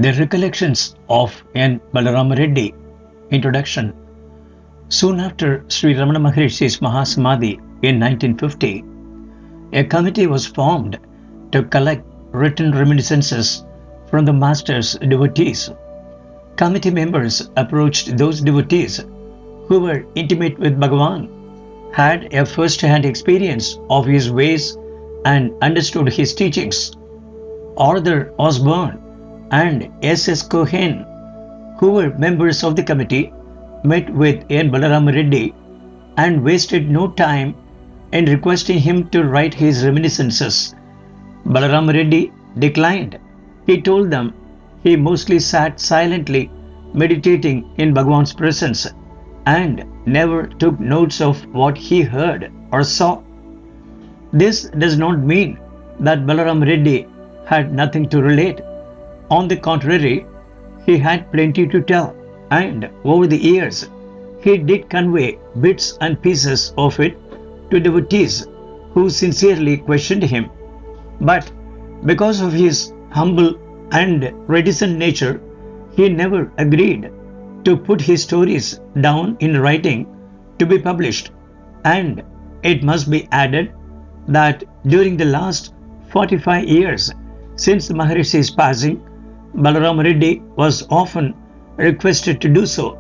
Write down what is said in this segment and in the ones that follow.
The Recollections of N.Balarama Reddy. Introduction. Soon after Sri Ramana Maharshi's Mahasamadhi in 1950, a committee was formed to collect written reminiscences from the Master's devotees. Committee members approached those devotees who were intimate with Bhagavan, had a first-hand experience of his ways and understood his teachings. Arthur Osborne and S.S. Cohen, who were members of the committee, met with N.Balarama Reddy and wasted no time in requesting him to write his reminiscences. Balarama Reddy declined. He told them he mostly sat silently meditating in Bhagavan's presence and never took notes of what he heard or saw. This does not mean that Balarama Reddy had nothing to relate. On the contrary, he had plenty to tell, and over the years, he did convey bits and pieces of it to devotees who sincerely questioned him. But because of his humble and reticent nature, he never agreed to put his stories down in writing to be published. And it must be added that during the last 45 years since the Maharishi's passing, Balarama Reddy was often requested to do so.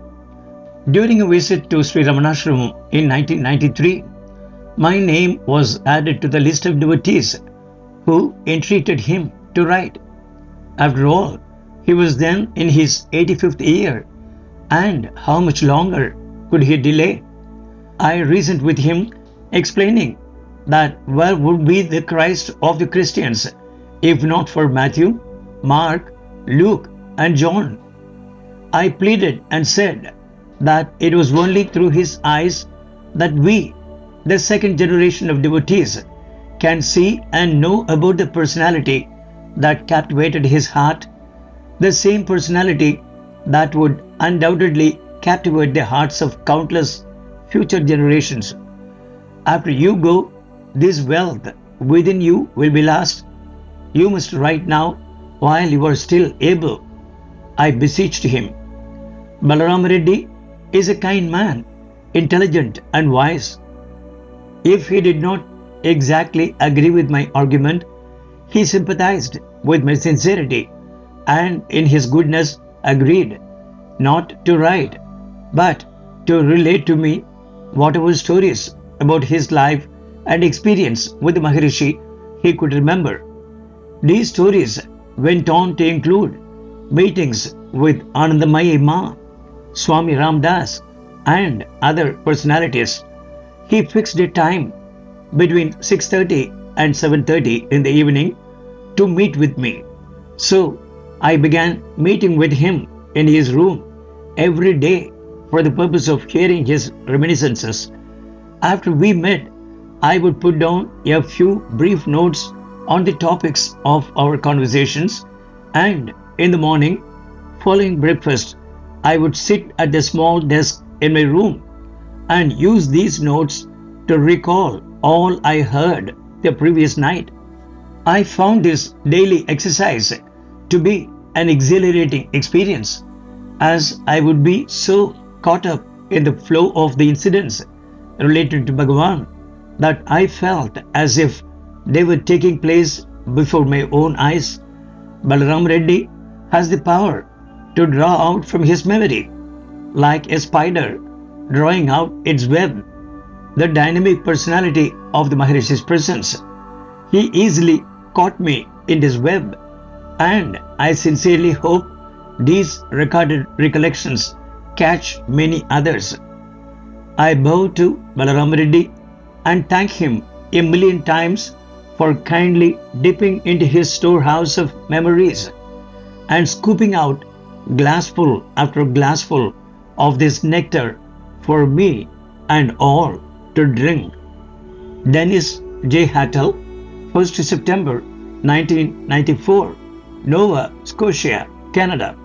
During a visit to Sri Ramanasramam in 1993, my name was added to the list of devotees who entreated him to write. After all, he was then in his 85th year, and how much longer could he delay? I reasoned with him, explaining that where would be the Christ of the Christians if not for Matthew, Mark, Luke and John? I pleaded and said that it was only through his eyes that we, the second generation of devotees, can see and know about the personality that captivated his heart, the same personality that would undoubtedly captivate the hearts of countless future generations. After you go, this wealth within you will be lost. You must write now while you are still able, I beseeched him. Balarama Reddy is a kind man, intelligent and wise. If he did not exactly agree with my argument, he sympathized with my sincerity and in his goodness agreed not to write, but to relate to me whatever stories about his life and experience with the Maharishi he could remember. These stories went on to include meetings with Anandamayi Ma, Swami Ramdas and other personalities. He fixed a time between 6:30 and 7:30 in the evening to meet with me. So I began meeting with him in his room every day for the purpose of hearing his reminiscences. After we met, I would put down a few brief notes on the topics of our conversations, and in the morning, following breakfast, I would sit at the small desk in my room and use these notes to recall all I heard the previous night. I found this daily exercise to be an exhilarating experience, as I would be so caught up in the flow of the incidents related to Bhagavan that I felt as if they were taking place before my own eyes. Balarama Reddy has the power to draw out from his memory, like a spider drawing out its web, the dynamic personality of the Maharishi's presence. He easily caught me in this web, and I sincerely hope these recorded recollections catch many others. I bow to Balarama Reddy and thank him a million times for kindly dipping into his storehouse of memories and scooping out glassful after glassful of this nectar for me and all to drink. Dennis J. Hattel, 1st September 1994, Nova Scotia, Canada.